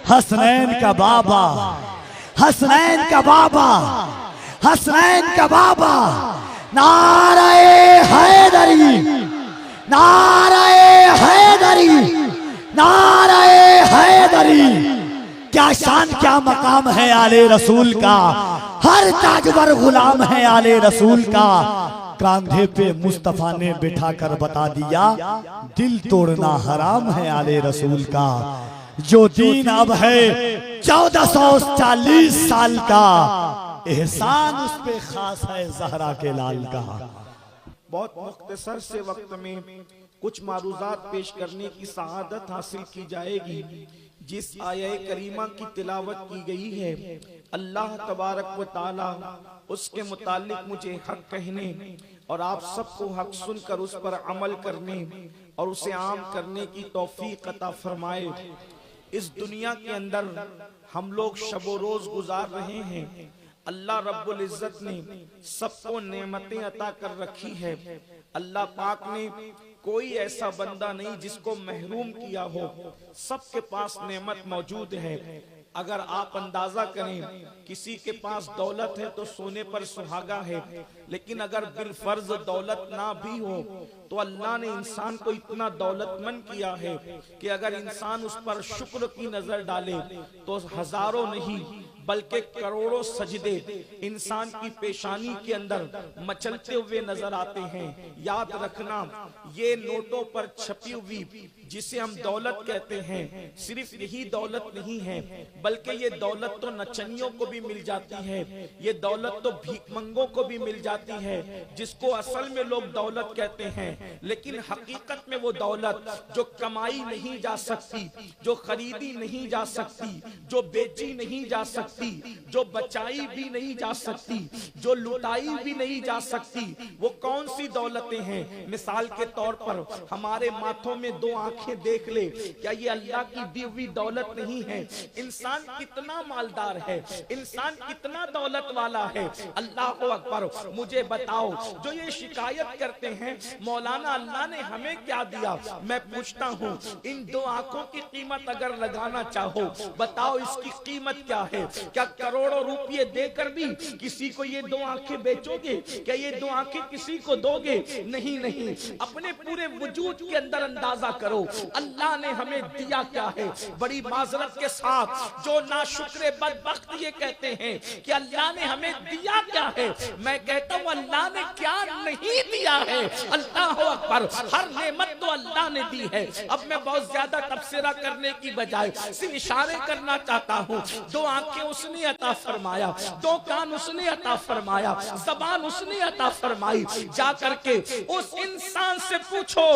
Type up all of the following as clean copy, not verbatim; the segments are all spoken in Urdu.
حسنین کا بابا، حسنین کا بابا، حسنین کا بابا، نعرہ حیدری، نعرہ حیدری، نعرہ حیدری۔ کیا شان کیا مقام ہے آل رسول کا، ہر تاجور غلام ہے آل رسول کا۔ کاندھے پہ مصطفیٰ نے بٹھا کر بتا دیا، دل توڑنا حرام ہے آل رسول کا۔ جو دین اب ہے 1440 سال کا، احسان اس پہ خاص ہے زہرا کے لال کا۔ بہت مختصر سے وقت میں کچھ معروضات پیش کرنے کی سعادت حاصل کی جائے گی۔ جس آیہ کریمہ کی تلاوت کی گئی ہے، اللہ تبارک و تعالی اس کے متعلق مجھے حق کہنے اور آپ سب کو حق سن کر اس پر عمل کرنے اور اسے عام کرنے کی توفیق عطا فرمائے۔ اس دنیا کے اندر ہم لوگ شب و روز گزار رہے ہیں۔ اللہ رب العزت نے سب کو نعمتیں عطا کر رکھی ہے۔ اللہ پاک نے کوئی ایسا بندہ نہیں جس کو محروم کیا ہو، سب کے پاس نعمت موجود ہے۔ اگر آپ اندازہ کریں، کسی کے پاس دولت ہے تو سونے پر سہاگا ہے، لیکن اگر بالفرض دولت نہ بھی ہو تو اللہ نے انسان کو اتنا دولت مند کیا ہے کہ اگر انسان اس پر شکر کی نظر ڈالے تو ہزاروں نہیں بلکہ کروڑوں سجدے انسان کی پیشانی کے اندر مچلتے ہوئے نظر آتے ہیں۔ یاد رکھنا، یہ نوٹوں پر چھپی ہوئی جسے ہم دولت کہتے ہیں، صرف یہی دولت نہیں ہے بلکہ یہ دولت تو نچنیوں کو بھی مل جاتی ہے، یہ دولت تو بھیک منگوں کو بھی مل جاتی ہے، جس کو اصل میں لوگ دولت کہتے ہیں۔ لیکن حقیقت میں وہ دولت جو کمائی نہیں جا سکتی، جو خریدی نہیں جا سکتی، جو بیچی نہیں جا سکتی، جو بچائی بھی نہیں جا سکتی، جو لٹائی بھی نہیں جا سکتی، وہ کون سی دولتیں ہیں؟ مثال کے طور پر ہمارے ماتھوں میں دو آنکھیں دیکھ لے، کیا یہ اللہ کی دی ہوئی دولت نہیں ہے؟ انسان کتنا مالدار ہے، انسان کتنا دولت والا ہے۔ اللہ اکبر۔ مجھے بتاؤ، جو یہ شکایت کرتے ہیں مولانا اللہ نے ہمیں کیا دیا، میں پوچھتا ہوں ان دو آنکھوں کی قیمت اگر لگانا چاہو، بتاؤ اس کی قیمت کیا ہے؟ کیا کروڑوں روپے دے کر بھی کسی کو یہ دو آنکھیں بیچو گے؟ کیا یہ دو آنکھیں کسی کو دو گے؟ نہیں نہیں۔ اپنے پورے وجود کے اندر اندازہ کرو اللہ نے ہمیں دیا کیا ہے۔ بڑی معذرت کے ساتھ جو ناشکر بدبخت یہ کہتے ہیں کہ اللہ نے ہمیں دیا کیا ہے، میں کہتا ہوں اللہ نے کیا نہیں دیا ہے۔ اللہ اکبر۔ ہر نعمت تو اللہ نے دی ہے۔ اب میں بہت زیادہ تبصرہ کرنے کی بجائے صرف اشارے کرنا چاہتا ہوں۔ دو آنکھیں اس نے عطا فرمایا، دو کان اس نے عطا فرمایا، زبان اس نے عطا فرمائی۔ جا کر کے اس انسان سے پوچھو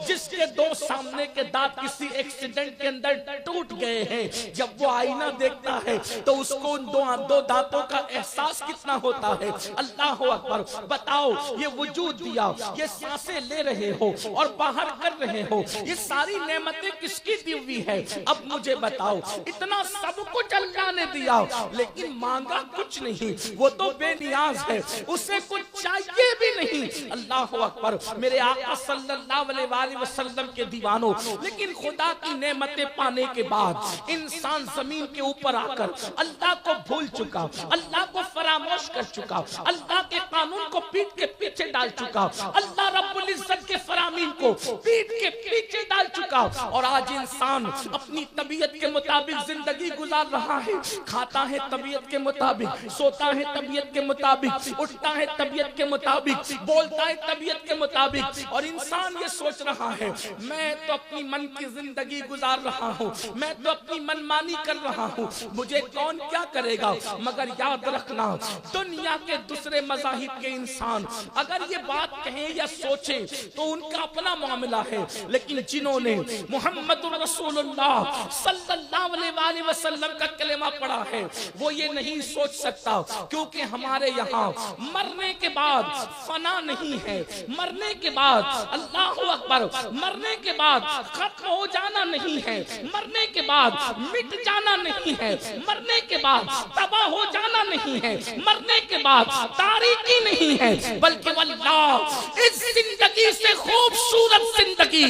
جس کے دو سامنے کے دانت کسی ایکسیڈنٹ کے اندر ٹوٹ گئے ہیں، جب وہ آئینہ دیکھتا ہے تو اس کو ان دو دانتوں کا احساس کتنا ہوتا ہے۔ اللہ اکبر۔ بتاؤ، یہ وجود دیا، یہ سانسیں لے رہے ہو اور باہر کر رہے ہو، یہ ساری نعمتیں کس کی دی ہوئی ہے؟ اب مجھے بتاؤ، اتنا سب کچھ اللہ نے دیا لیکن مانگا کچھ نہیں، وہ تو بے نیاز ہے، اسے کچھ چاہیے بھی نہیں۔ اللہ اکبر۔ میرے آقا صلی اللہ علیہ وآلہ وسلم کے دیوانوں، لیکن خدا کی نعمتیں پانے کے بعد انسان زمین کے اوپر آ کر اللہ کو بھول چکا، اللہ کو فراموش کر چکا، اللہ کے قانون کو پیٹ کے پیچھے ڈال چکا، اللہ رب العزت کے فرامین کو پیٹ کے پیچھے ڈال چکا، اور آج انسان اپنی طبیعت کے مطابق زندگی گزار رہا ہے۔ کھاتا ہے طبیعت کے مطابق، سوتا ہے طبیعت کے مطابق، اٹھتا ہے طبیعت کے مطابق، بولتا ہے طبیعت کے مطابق، اور انسان یہ سوچ رہا ہے میں تو اپنی من کی زندگی گزار رہا ہوں، میں تو اپنی منمانی کر رہا ہوں، مجھے کون کیا کرے گا؟ مگر یاد رکھنا، دنیا کے دوسرے مذاہب کے انسان اگر یہ بات کہیں یا سوچیں تو ان کا اپنا معاملہ ہے، لیکن جنہوں نے محمد رسول اللہ صلی اللہ علیہ وآلہ وسلم کا کلمہ پڑھا ہے وہ یہ نہیں سوچ سکتا، کیونکہ ہمارے یہاں مرنے کے بعد فنا نہیں ہے، مرنے کے بعد اللہ اکبر، مرنے کے بعد ختم ہو جانا نہیں ہے، مرنے کے بعد مٹ جانا نہیں ہے، مرنے کے بعد تباہ ہو جانا نہیں ہے، مرنے کے بعد تاریکی نہیں ہے، بلکہ واللہ اس زندگی سے خوبصورت زندگی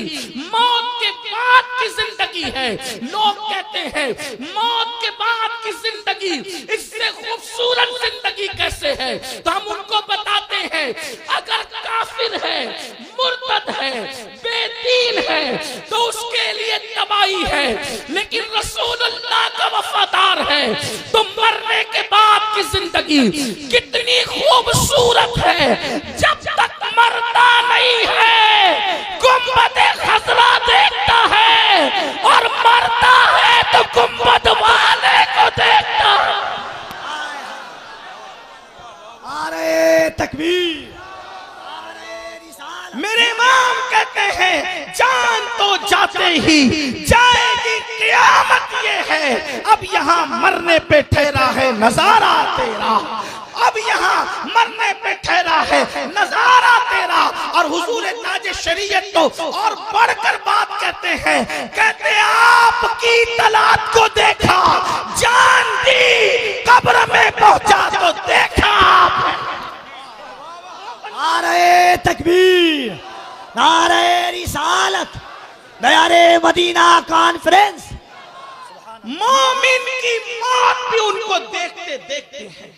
موت کے بعد کی زندگی ہے. لوگ کہتے ہیں موت کے بعد کی زندگی اس سے خوبصورت زندگی کیسے ہے؟ تو ہم ان کو بتاتے ہیں اگر کافر ہے، مرتد ہے، بے دین ہے تو اس کے لیے تباہی ہے، لیکن رسول اللہ کا وفادار ہے تو مرنے کے بعد کی زندگی کتنی خوبصورت ہے. جب تک مرتا نہیں ہے گنبد خضرا دیکھتا ہے، اور مرتا ہے تو گنبد والے کو دیکھتا ہے. نعرہ تکبیر. میرے امام کہتے ہیں جان تو جاتے ہی جائے گی قیامت. یہ ہے اب یہاں مرنے پہ ٹھہرا ہے نظارہ تیرا، اب یہاں مرنے پہ ٹھہرا ہے نظارہ تیرا. اور حضور تاج شریعت تو اور بڑھ کر بات کہتے ہیں، کہتے ہیں آپ کی طلعت کو دیکھا، جان دی، قبر میں پہنچا تو دیکھا آپ. نعرہ تکبیر، نعرہ رسالت، دیارے مدینہ کانفرنس. مومن کی موت بھی ان کو دیکھتے دیکھتے ہیں.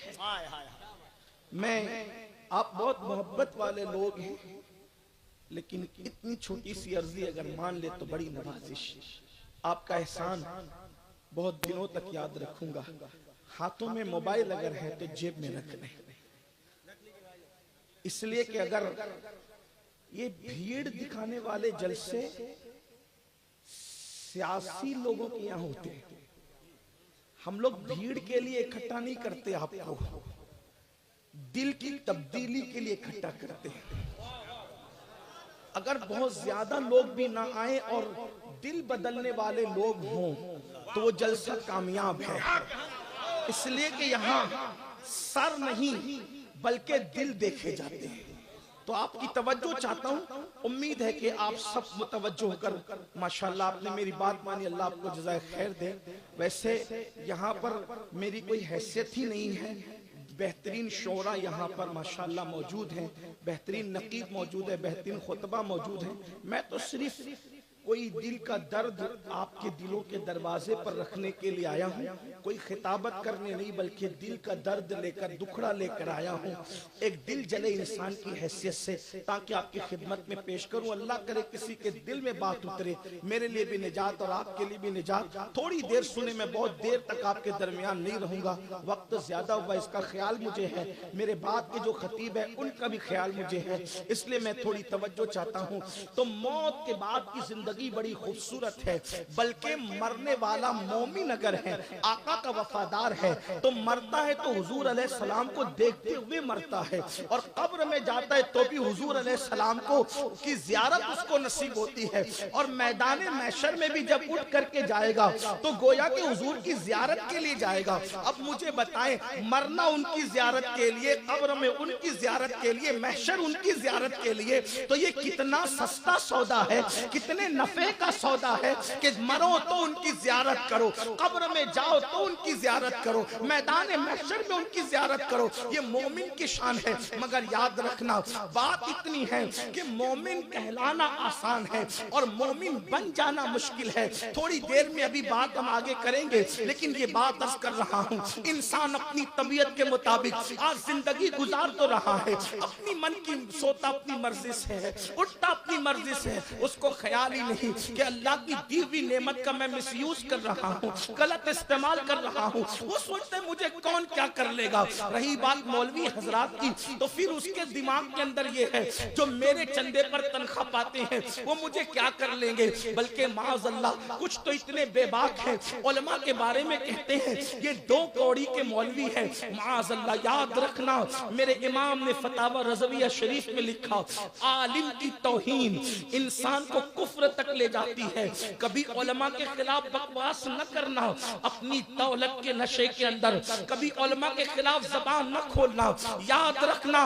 میں آپ بہت محبت والے لوگ ہیں، لیکن اتنی چھوٹی سی عرضی اگر مان لے تو بڑی نوازش. آپ کا احسان بہت دنوں تک یاد رکھوں گا. ہاتھوں میں موبائل اگر ہے تو جیب میں رکھ لیں، اس لیے کہ اگر یہ بھیڑ دکھانے والے جلسے سیاسی لوگوں کے یہاں ہوتے ہیں، ہم لوگ بھیڑ کے لیے اکٹھا نہیں کرتے، آپ کو دل کی تبدیلی کے لیے اکٹھا کرتے ہیں. اگر بہت زیادہ لوگ بھی نہ آئیں اور دل بدلنے والے لوگ ہوں تو وہ جلسہ کامیاب ہے. اس لیے کہ یہاں سر نہیں بلکہ دل دیکھے جاتے ہیں. تو آپ کی توجہ چاہتا ہوں، امید ہے کہ آپ سب متوجہ ہو کر ماشاءاللہ آپ نے میری بات مانی، اللہ آپ کو جزائے خیر دے. ویسے یہاں پر میری کوئی حیثیت ہی نہیں ہے، بہترین شعراء یہاں پر ماشاءاللہ موجود ہیں، بہترین نقیب موجود ہے، بہترین خطبہ موجود ہیں. میں تو صرف کوئی دل کا درد آپ کے دلوں کے دروازے پر رکھنے کے لیے آیا ہوں، کوئی خطابت کرنے نہیں بلکہ دل کا درد لے کر، دکھڑا لے کر آیا ہوں، ایک دل جلے انسان کی حیثیت سے، تاکہ آپ کی خدمت میں پیش کروں. اللہ کرے کسی کے دل میں بات اترے، میرے لیے بھی نجات اور آپ کے لیے بھی نجات. تھوڑی دیر سنے، میں بہت دیر تک آپ کے درمیان نہیں رہوں گا، وقت زیادہ ہوا، اس کا خیال مجھے ہے، میرے بعد کے جو خطیب ہے ان کا بھی خیال مجھے ہے، اس لیے میں تھوڑی توجہ چاہتا ہوں. تو موت کے بعد کی زندگی بڑی خوبصورت ہے، بلکہ مرنے والا مومن اگر ہے، آقا کا وفادار ہے تو مرتا ہے تو حضور علیہ السلام کو دیکھتے ہوئے مرتا ہے، اور قبر میں جاتا ہے تو بھی حضور علیہ السلام کو کی زیارت اس کو نصیب ہوتی ہے. اور میدان محشر میں بھی جب اٹھ کر کے جائے گا تو گویا کہ حضور کی زیارت کے لیے جائے گا. اب مجھے بتائیں، مرنا ان کی زیارت کے لیے، قبر میں ان کی زیارت کے لیے، محشر ان کی زیارت کے لیے، تو یہ کتنا سستا سودا ہے، کتنے نفع کا سودا ہے کہ مرو تو ان کی زیارت کرو، قبر میں جاؤ تو ان کی زیارت کرو، میدان محشر میں ان کی زیارت کرو. یہ مومن کی شان ہے. مگر یاد رکھنا بات اتنی ہے کہ مومن کہلانا آسان ہے اور مومن بن جانا مشکل ہے. تھوڑی دیر میں ابھی بات ہم آگے کریں گے، لیکن یہ بات عرض کر رہا ہوں، انسان اپنی طبیعت کے مطابق آج زندگی گزار تو رہا ہے، اپنی من کی سوتا اپنی مرضی سے ہے، اٹھتا اپنی مرضی سے ہے، اس کو خیال ہی نہیں کہ اللہ کی دی ہوئی نعمت کا میں مس یوز کر رہا ہوں، غلط استعمال کر رہا ہوں. وہ سوچتے مجھے کون کیا کر لے گا. رہی بات مولوی حضرات کی تو پھر اس کے دماغ کے اندر یہ ہے جو میرے چندے پر تنخواہ پاتے ہیں وہ مجھے کیا کر لیں گے. بلکہ معاذ اللہ کچھ تو اتنے بے باک ہیں، علماء کے بارے میں کہتے ہیں یہ 2 کوڑی کے مولوی ہیں. معاذ اللہ یاد رکھنا، میرے امام نے فتاوی رضویہ شریف میں لکھا، عالم کی توہین انسان کو کفر تک تک لے جاتی ہے. کبھی علماء کے خلاف بکواس نہ کرنا اپنی دولت کے نشے کے اندر, کبھی علماء کے خلاف زبان نہ کھولنا. یاد رکھنا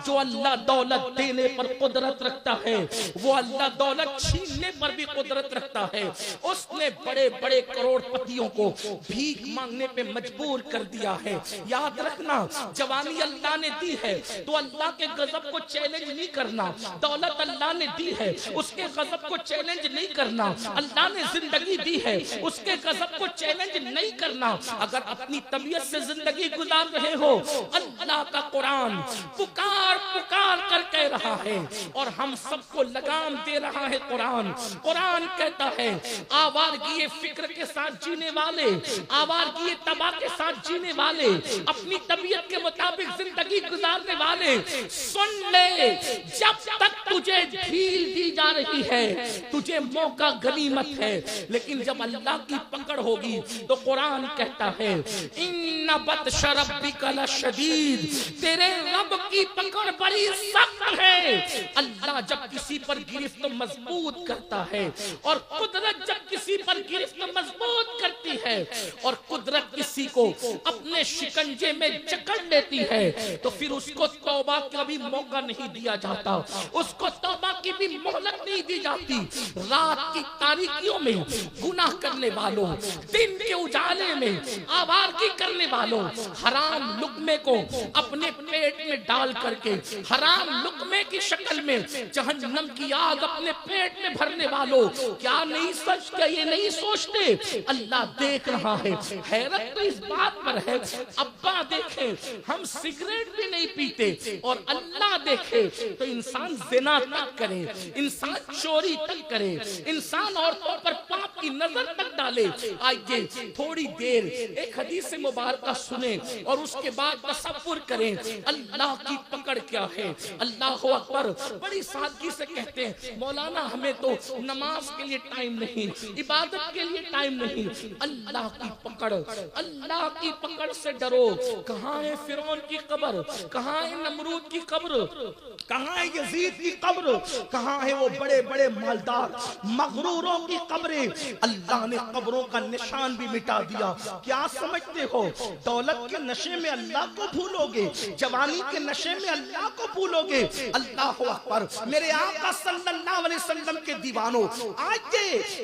جو اللہ دولت دینے پر قدرت رکھتا ہے وہ اللہ دولت چھیننے پر بھی قدرت رکھتا ہے. اس نے بڑے بڑے کروڑ پتیوں کو بھیک مانگنے پہ مجبور کر دیا ہے. یاد رکھنا جوانی اللہ نے دی ہے تو اللہ کے غضب کو چیلنج نہیں کرنا. دولت اللہ نے دی ہے اس کے غضب کو چیلنج نہیں کرنا. اللہ نے زندگی دی ہے اس کے غضب کو چیلنج نہیں کرنا. اگر اپنی طبیعت سے زندگی گزار رہے ہو, اللہ کا قرآن پکار پکار کر کہہ رہا ہے اور ہم سب کو لگام دے رہا ہے. قرآن کہتا ہے آوارگی فکر کے ساتھ جینے والے, آوارگی تباہ کے ساتھ جینے والے, اپنی طبیعت کے مطابق زندگی گزارنے والے, سن لے جب تک تجھے ڈھیل دی جا رہی ہے تجھے موقع غنیمت ہے, لیکن جب اللہ کی پکڑ ہوگی تو قرآن کہتا ہے ان بطش ربک لشدید, تیرے رب کی پکڑ بڑی سخت ہے. اللہ جب کسی پر گرفت مضبوط کرتا ہے اور قدرت جب کسی پر گرفت مضبوط کرتی ہے اور قدرت کسی کو اپنے شکنجے میں جکڑ لیتی ہے تو پھر اس کو توبہ کا بھی موقع نہیں دیا جاتا, اس کو توبہ کی بھی مہلت نہیں دی جاتی. رات کی تاریکیوں میں گناہ کرنے والوں, دن کے اجالے میں آوارگی کرنے والوں, حرام لقمے کو اپنے پیٹ میں ڈال کر کے حرام لقمے کی شکل میں جہنم کی آگ اپنے پیٹ میں بھرنے والوں, کیا نہیں سچتے, یہ نہیں سوچتے اللہ دیکھ رہا ہے. حیرت تو اس بات پر ہے ابا دیکھے ہم سگریٹ بھی نہیں پیتے اور اللہ دیکھے تو انسان زنا تک کرے, انسان چوری تک کرے, انسان عورتوں پر پاپ کی نظر تک ڈالے. آئیے تھوڑی دیر ایک حدیث مبارکہ سنیں اور اس کے بعد تصور کریں اللہ کی پکڑ کیا ہے. اللہ اکبر. بڑی سادگی سے کہتے ہیں مولانا ہمیں تو نماز کے لیے ٹائم نہیں, عبادت کے لیے ٹائم نہیں. اللہ کی پکڑ, اللہ کی پکڑ سے ڈرو. کہاں ہے فرعون کی قبر, کہاں ہے نمرود کی قبر, کہاں ہے یزید کی قبر, کہاں ہے وہ بڑے بڑے مالدار مغروروں کی قبریں. اللہ نے قبروں کا نشان بھی مٹا دیا. کیا سمجھتے ہو دولت کے نشے میں اللہ کو بھولو گے, جوانی کے نشے میں اللہ کو بھولو گے. اللہ اکبر. میرے آقا صلی اللہ علیہ وسلم کے دیوانوں, آج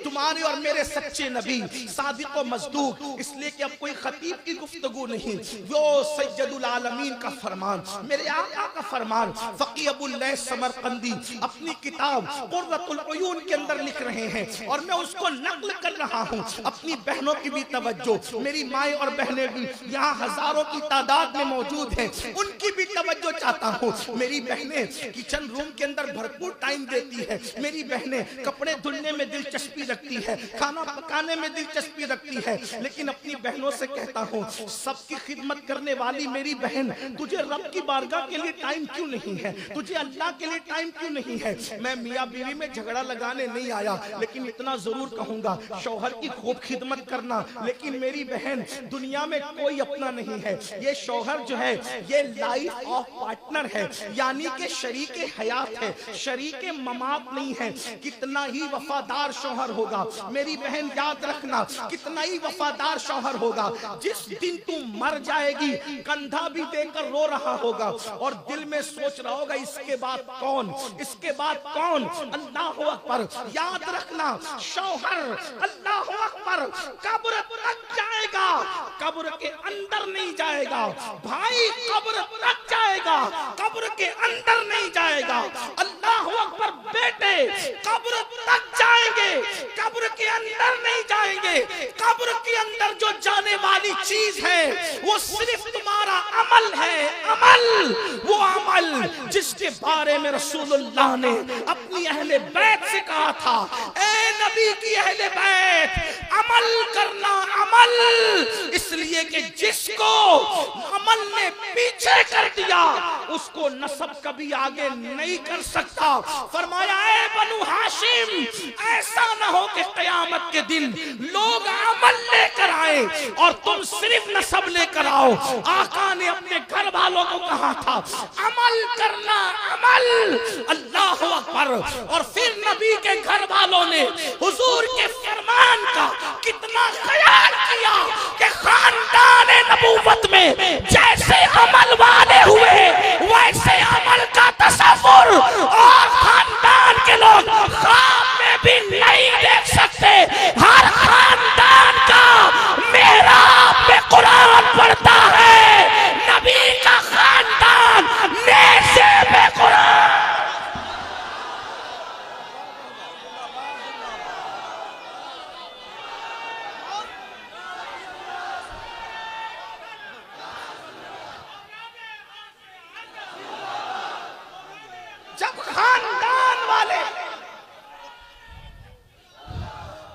تمہارے اور میرے سچے نبی صادق و مصدوق, اس لیے کہ اب کوئی خطیب کی گفتگو نہیں, وہ سید العالمین کا فرمان, میرے آقا کا فرمان. فقی ابو اللیث سمرقندی اپنی کتاب قرۃ العیون کے اندر لکھ رہے ہیں اور میں اس کو نقل کر رہا ہوں. اپنی بہنوں کی بھی توجہ, میری مائیں اور بہنیں بھی یہاں ہزاروں کی تعداد میں موجود ہیں, ان کی بھی توجہ چاہتا ہوں. میری بہنیں کچن روم کے اندر بھرپور ٹائم دیتی ہے, میری بہنیں کپڑے دھلنے میں دلچسپی رکھتی ہے, کھانا پکانے میں دلچسپی رکھتی ہے, لیکن اپنی بہنوں سے کہتا ہوں سب کی خدمت کرنے والی میری بہن, تجھے رب کی بارگاہ کے لیے ٹائم کیوں نہیں ہے, تجھے اللہ کے لیے ٹائم کیوں نہیں ہے. میں میاں بیوی میں جھگڑا لگانے نہیں آیا, لیکن اتنا ضرور کہوں گا شوہر کی خوب خدمت کرنا, لیکن میری بہن دنیا میں کوئی اپنا نہیں ہے. یہ شوہر جو ہے یہ لائف آف پارٹنر ہے, یعنی کہ شریک حیات ہے, شریک ممات نہیں ہے. کتنا ہی وفادار شوہر ہوگا میری بہن, یاد رکھنا کتنا ہی وفادار شوہر ہوگا, جس دن تم مر جائے گی کندھا بھی دے کر رو رہا ہوگا اور دل میں سوچ رہا ہوگا اس کے بعد کون, اس کے بعد کون. اللہ اکبر. یاد رکھنا شوہر اللہ اکبر قبر تک جائے گا, قبر کے اندر نہیں جائے گا. بھائی قبر تک جائے گا, قبر کے اندر نہیں جائے گا. اللہ اکبر. بیٹے قبر تک جائیں گے, قبر کے اندر نہیں جائیں گے. قبر کے اندر جو جانے والی چیز ہے وہ صرف تمہارا عمل ہے, عمل, وہ عمل جس کے بارے میں رسول اللہ نے اپنی اہل بیت سے کہا تھا اے نبی کی اہل بیت عمل کرنا, عمل. اس لیے کہ جس کو عمل نے پیچھے کر دیا اس کو نسب کبھی آگے نہیں کر سکتا. فرمایا اے بنو ہاشم ایسا نہ ہو کہ قیامت کے دن لوگ عمل عمل لے کر آئے اور تم صرف نسب لے کر آؤ. آقا نے اپنے گھر والوں کو کہا تھا عمل کرنا، عمل. اللہ اکبر. اور پھر نبی کے گھر والوں نے حضور کے فرمان کا کتنا خیال کیا کہ خاندان نبوت میں جیسے عمل والے ہوئے ویسے عمل کا تصور اور خاندان کے لوگ خواب میں بھی نہیں دیکھ سکتے. ہر خاندان کا محراب میں قرآن پڑھتا ہے، نبی کا خاندان نیزے میں قرآن.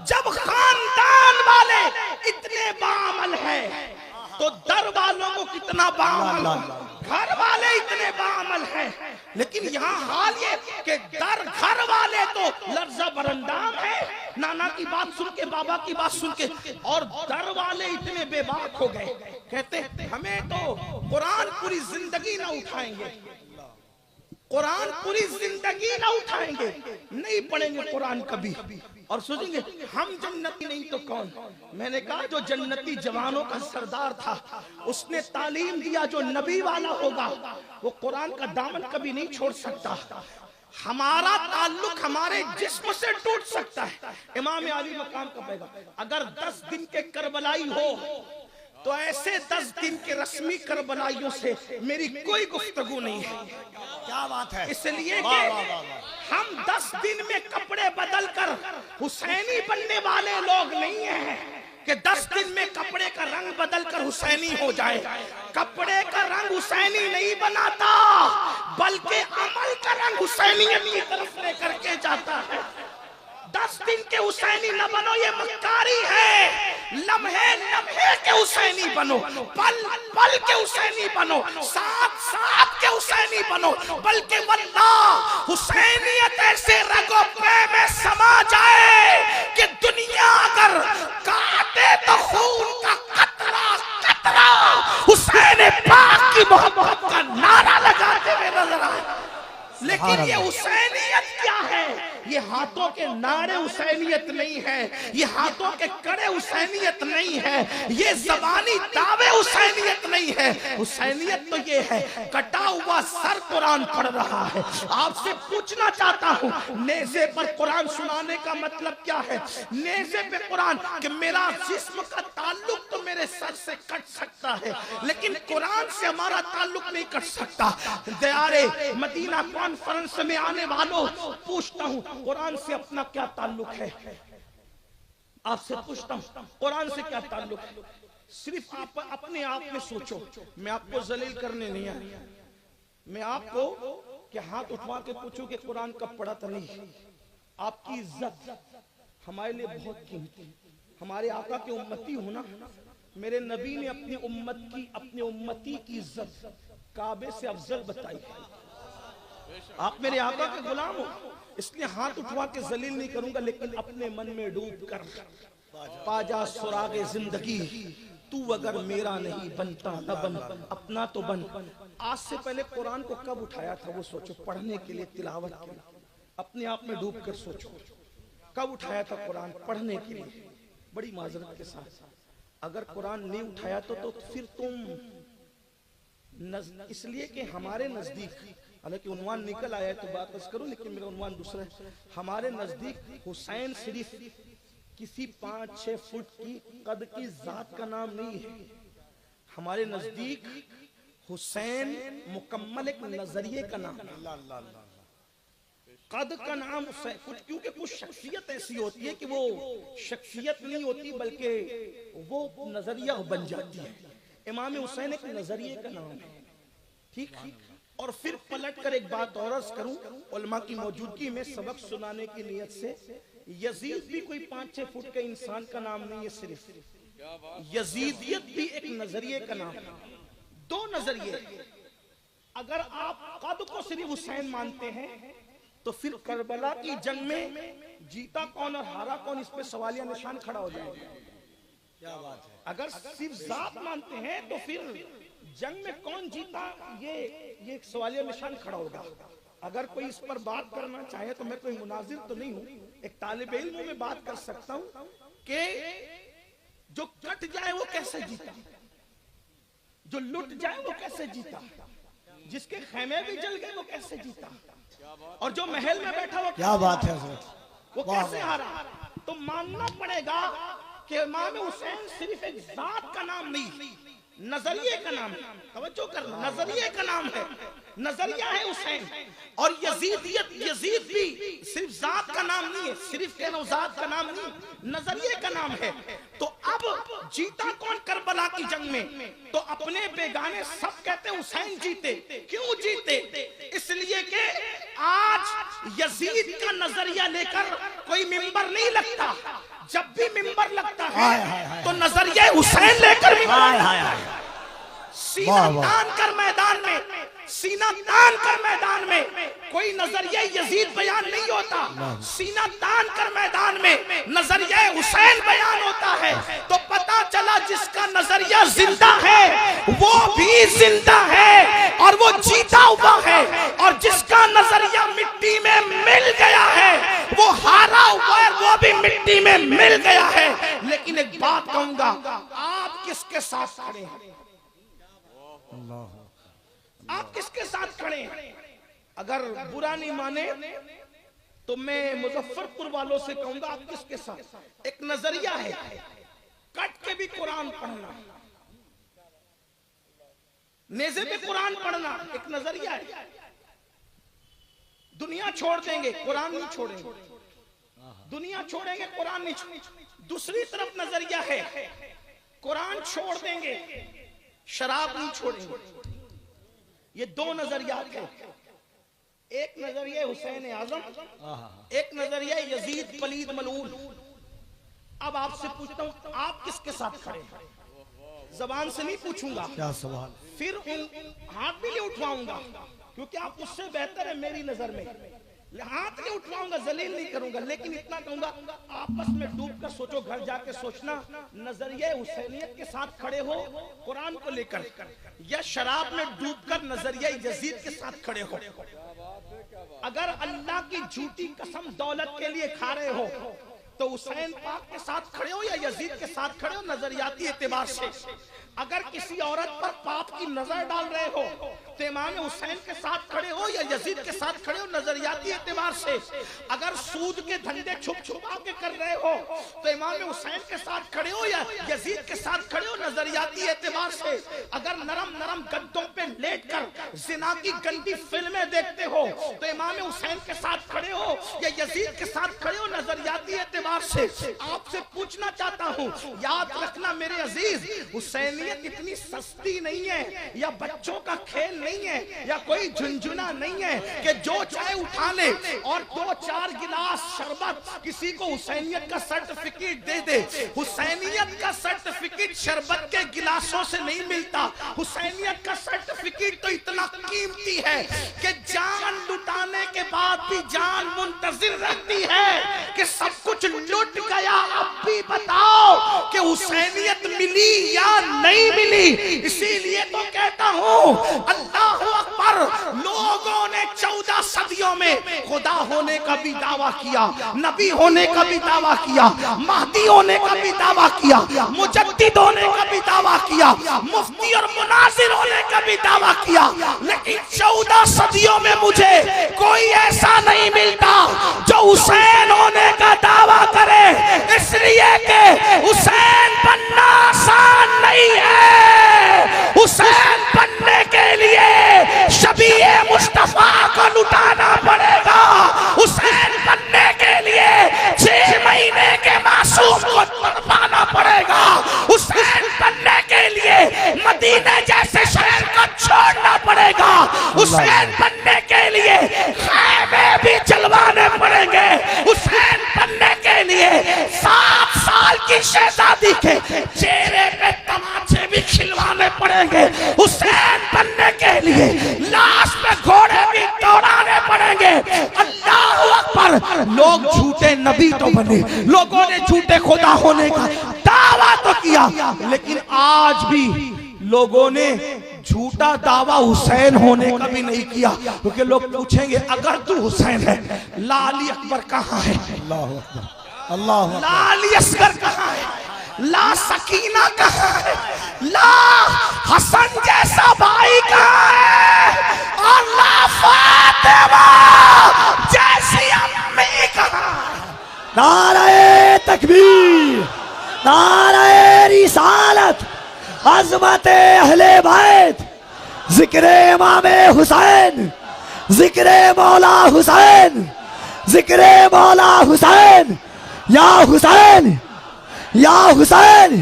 جب خاندان والے اتنے باعمل ہیں تو در والوں کو کتنا باعمل، گھر والے اتنے باعمل ہیں. لیکن یہاں حال یہ کہ در گھر والے تو لرزہ برندام ہے، نانا کی بات سن کے، بابا کی بات سن کے، اور در والے اتنے بے باک ہو گئے. کہتے ہمیں تو قرآن پوری زندگی نہ اٹھائیں گے، قرآن پوری زندگی نہ اٹھائیں گے، نہیں پڑھیں گے قرآن کبھی، اور سوچیں گے ہم جنتی نہیں تو کون. میں نے کہا جو جنتی جوانوں کا سردار تھا اس نے تعلیم دیا جو نبی والا ہوگا وہ قرآن کا دامن کبھی نہیں چھوڑ سکتا. ہمارا تعلق ہمارے جسم سے ٹوٹ سکتا ہے. امام علی مقام کا پیغام اگر 10 دن کے کربلائی ہو تو ایسے 10 دن کے رسمی کربلائیوں سے میری کوئی گفتگو نہیں ہے. کیا بات ہے. اس لیے کہ ہم 10 دن میں کپڑے بدل کر حسینی بننے والے لوگ نہیں ہیں کہ 10 دن میں کپڑے کا رنگ بدل کر حسینی ہو جائے. کپڑے کا رنگ حسینی نہیں بناتا بلکہ عمل کا رنگ حسینیت کی طرف لے کر کے جاتا ہے. 10 دن کے حسینی نہ بنو، یہ مکاری ہے. لمحے لمحے کے حسینی بنو، پل پل کے حسینی بنو، ساتھ ساتھ کے حسینی بنو. بلکہ واللہ حسینیت ایسے رگ و پے میں سما جائے کہ دنیا اگر کاٹے تو خون کا قطرہ قطرہ حسین پاک کی محبت کا نعرہ لگاتے ہوئے نظر آئے. لیکن یہ حسینیت کیا ہے؟ یہ ہاتھوں کے نعرے حسینیت نہیں ہے، یہ ہاتھوں کے کڑے حسینیت نہیں ہے، یہ زبانی دعوے حسینیت نہیں ہے. حسینیت تو یہ ہے کٹا ہوا سر قرآن پڑھ رہا ہے. آپ سے پوچھنا چاہتا ہوں نیزے پر قرآن سنانے کا مطلب کیا ہے؟ نیزے پہ قرآن کہ میرا جسم کا تعلق تو میرے سر سے کٹ سکتا ہے لیکن قرآن سے ہمارا تعلق نہیں کٹ سکتا. دیارے مدینہ کانفرنس میں آنے والوں پوچھتا ہوں قرآن سے اپنا کیا تعلق ہے؟ آپ سے پوچھتا ہوں قرآن سے کیا تعلق ہے؟ صرف آپ اپنے آپ میں سوچو. میں آپ کو ذلیل کرنے نہیں آیا، میں آپ کو کہ ہاتھ اٹھوا کے پوچھوں کہ قرآن کب پڑھا تھا نہیں. آپ کی عزت ہمارے لیے بہت قیمتی. ہمارے آقا کے امتی ہونا، میرے نبی نے اپنی امتی کی عزت کعبے سے افضل بتائی ہے. آپ میرے آقا کے غلام ہو اس لیے ہاتھ اٹھوا کے ذلیل نہیں کروں گا، لیکن اپنے من میں ڈوب کر پا جا سراغ زندگی. تو اگر میرا نہیں بنتا نہ بن، اپنا تو بن. آج سے پہلے قرآن کو کب اٹھایا تھا وہ سوچو، پڑھنے کے لیے، تلاوت کے لیے. اپنے آپ میں ڈوب کر سوچو کب اٹھایا تھا قرآن پڑھنے کے لیے. بڑی معذرت کے ساتھ اگر قرآن نہیں اٹھایا تو پھر تم اس لیے کہ ہمارے نزدیک، حالانکہ عنوان نکل آیا ہے تو بات بس کروں لیکن میرا عنوان دوسرا ہے. ہمارے نزدیک حسین صرف کسی 5-6 فٹ کی قد کی ذات کا نام نہیں ہے. ہمارے نزدیک حسین مکمل ایک نظریے کا نام ہے. قد کا نام کیونکہ کچھ شخصیت ایسی ہوتی ہے کہ وہ شخصیت نہیں ہوتی بلکہ وہ نظریہ بن جاتی ہے. امام حسین ایک نظریے کا نام ہے. ٹھیک. اور پھر پلٹ کر ایک بات اور عرض کروں، علماء کی موجودگی میں سبق سنانے کی نیت سے، یزید بھی کوئی 5-6 فٹ کے انسان کا نام نہیں ہے. صرف یزیدیت بھی ایک نظریے کا نام ہے. 2 نظریے. اگر آپ قد کو صرف حسین مانتے ہیں تو پھر کربلا کی جنگ میں جیتا کون اور ہارا کون، اس پہ سوالیہ نشان کھڑا ہو جائے گا. اگر صرف ذات مانتے ہیں تو پھر جنگ میں کون جیتا یہ ایک سوالیہ نشان کھڑا ہوگا. اگر کوئی اس پر بات کرنا چاہے تو میں کوئی مناظر تو نہیں ہوں, ایک طالب علم میں بات کر سکتا ہوں کہ جو کٹ جائے وہ کیسے جیتا, جو لٹ جائے وہ کیسے جیتا, جس کے خیمے بھی جل گئے وہ کیسے جیتا, اور جو محل میں بیٹھا وہ کیا بات ہے حضرت, وہ کیسے ہارا. تو ماننا پڑے گا کہ امام حسین صرف ایک ذات کا نام نہیں, نظریے کا نام ہے. توجہ کرنا, نظریے کا نام ہے, نظریہ ہے حسین. اور یزید بھی صرف ذات کا نام نہیں ہے, صرف ذات کا نام نہیں, نظریے کا نام ہے. تو اب جیتا کون کربلا کی جنگ میں؟ تو اپنے بیگانے سب کہتے ہیں حسین جیتے. کیوں جیتے؟ اس لیے کہ آج یزید کا نظریہ لے کر کوئی ممبر نہیں لگتا, جب بھی ممبر لگتا ہے تو نظریہ حسین لے کر سینہ تان کر میدان میں, سینہ تان کر میدان میں کوئی نظریہ یزید بیان نہیں ہوتا, سینہ تان کر میدان میں نظریہ حسین بیان ہوتا ہے. تو پتا چلا جس کا نظریہ زندہ ہے وہ بھی زندہ ہے اور وہ جیتا ہوا ہے, اور جس کا نظریہ مٹی میں مل گیا ہے وہ ہارا ہوا ہے, وہ بھی مٹی میں مل گیا ہے. لیکن ایک بات کہوں گا, آپ کس کے ساتھ کھڑے ہیں؟ آپ کس کے ساتھ کھڑے ہیں؟ اگر برا نہیں مانے تو میں مظفر پور والوں سے کہوں گا آپ کس کے ساتھ. ایک نظریہ ہے کٹ کے بھی قرآن پڑھنا, نیزے پہ قرآن پڑھنا ایک نظریہ ہے. دنیا چھوڑ دیں گے قرآن نہیں چھوڑیں گے, دنیا چھوڑیں گے قرآن نہیں چھوڑیں گے. دوسری طرف نظریہ ہے قرآن چھوڑ دیں گے شراب نہیں چھوڑیں گے. یہ دو نظریات ہیں, ایک نظریہ حسین اعظم, ایک نظریہ یزید پلید ملعون. اب آپ سے پوچھتا ہوں آپ کس کے ساتھ کھڑے ہیں؟ زبان سے نہیں پوچھوں گا, کیا سوال, پھر ہاتھ بھی نہیں اٹھواؤں گا کیونکہ آپ اس سے بہتر ہے میری نظر میں. ہاتھ نہیں اٹھواؤں گا, ذلیل نہیں کروں گا, لیکن اتنا کہوں گا آپس میں ڈوب کر سوچو, گھر جا کے سوچنا نظریہ حسینیت کے ساتھ کھڑے ہو قرآن کو لے کر, یا شراب میں ڈوب کر نظریہ یزید کے ساتھ کھڑے ہو. اگر اللہ کی جھوٹی قسم دولت کے لیے کھا رہے ہو تو حسین پاک کے ساتھ کھڑے ہو یا یزید کے ساتھ کھڑے ہو نظریاتی اعتبار سے. اگر کسی عورت پر پاپ کی نظر ڈال رہے ہو تو امام حسین کے ساتھ کھڑے ہو یا یزید کے ساتھ کھڑے ہو نظریاتی اعتبار سے. اگر سود کے دھندے چھپ چھپا کے کر رہے ہو تو امام حسین کے ساتھ کھڑے ہو یا یزید کے ساتھ کھڑے ہو نظریاتی اعتبار سے. اگر نرم نرم گدوں پہ لیٹ کر زنا کی گندی فلمیں دیکھتے ہو تو امام حسین کے ساتھ کھڑے ہو یا یزید کے ساتھ کھڑے ہو نظریاتی اعتبار سے. آپ سے پوچھنا چاہتا ہوں, یاد رکھنا میرے عزیز, حسینیت اتنی سستی نہیں ہے یا بچوں کا کھیل نہیں ہے یا کوئی جھنجھنا نہیں ہے کہ جو چائے اٹھا لے اور 2-4 گلاس شربت کسی کو حسینیت کا سرٹیفکیٹ دے دے. حسینیت کا سرٹیفکیٹ شربت کے گلاسوں سے نہیں ملتا. حسینیت کا سرٹیفکیٹ تو اتنا قیمتی ہے کہ جان لٹانے کے بعد بھی جان منتظر رہتی ہے کہ سب کچھ لٹ گیا, اب بھی بتاؤ کہ حسینیت ملی یا نہیں ملی. اسی لیے تو کہتا ہوں اللہ اکبر, لوگوں نے 14 صدیوں میں خدا ہونے کا بھی دعویٰ کیا, نبی ہونے کا بھی دعویٰ کیا, مہدی ہونے کا بھی دعویٰ کیا, مجدد ہونے کا بھی دعویٰ کیا, مفتی اور مناظر ہونے کا بھی دعویٰ کیا, لیکن 14 صدیوں میں مجھے کوئی ایسا نہیں ملتا جو حسین ہونے کا دعویٰ کرے. اس لیے کہ حسین بننا آسان نہیں ہے, حسین بننے کے لیے شبیہ مصطفیٰ کو لٹانا پڑے گا. حسین بننے کے لیے 6 مہینے کے معصوم کو تڑپانا پڑے گا. حسین بننے کے لیے مدینہ جیسے شہر کو چھوڑنا پڑے گا. حسین بننے کے لیے خیمے بھی جلوانے پڑیں گے. حسین بننے کے لیے 7 سال کی شہزادی کے چہرے پہ تماچے بھی کھلوانے پڑیں گے. حسین بننے کے لیے لاش پہ گھوڑے بھی دوڑانے پڑیں گے. اللہ اکبر, لوگ جھوٹے نبی تو بنے, لوگوں نے جھوٹے خدا ہونے کا دعویٰ تو کیا, دیا، لیکن آج بھی لوگوں نے جھوٹا دعویٰ حسین ہونے کا بھی نہیں کیا، کیونکہ لوگ پوچھیں گے اگر تو حسین ہے لا علی اکبر کہاں ہے، اللہ اکبر، اللہ اکبر، لا علی اصغر کہاں ہے، لا سکینہ کہاں ہے، لا حسن جیسا بھائی کہاں ہے، اور لا فاطمہ جیسی امی کہاں ہے۔ نعرہ تکبیر، نعرہ رسالت، عظمت اہل بیت، ذکر امام حسین، ذکر مولا حسین، ذکر مولا حسین، یا حسین، یا حسین،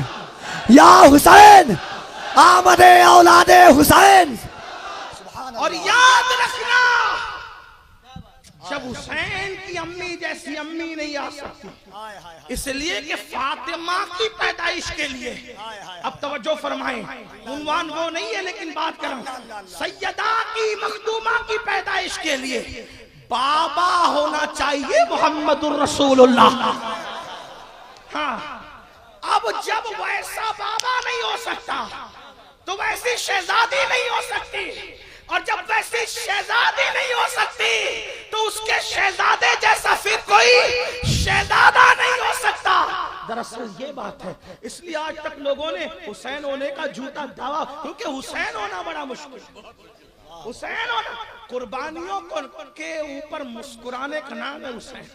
یا حسین، آمد اولاد حسین۔ اور یاد رکھنا جب حسین کی امی جیسی امی نہیں آ سکتی، اس لیے کہ فاطمہ کی پیدائش کے لیے، اب توجہ فرمائیں، عنوان وہ نہیں ہے لیکن بات کروں، سیدہ کی مخدومہ کی پیدائش کے لیے بابا ہونا چاہیے محمد الرسول اللہ۔ ہاں، اب جب ویسا بابا نہیں ہو سکتا تو ویسی شہزادی نہیں ہو سکتی، اور جب ویسی شہزادی نہیں ہو سکتی تو اس کے شہزادے جیسا پھر کوئی شہزادہ نہیں ہو سکتا۔ دراصل یہ بات ہے، اس لیے آج تک لوگوں نے حسین ہونے کا جھوٹا دعویٰ، کیونکہ حسین ہونا بڑا مشکل، حسین ہونا، قربانیوں کے اوپر مسکرانے کا نام ہے حسین،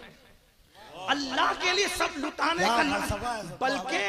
اللہ کے لیے سب لٹانے کا نام، بلکہ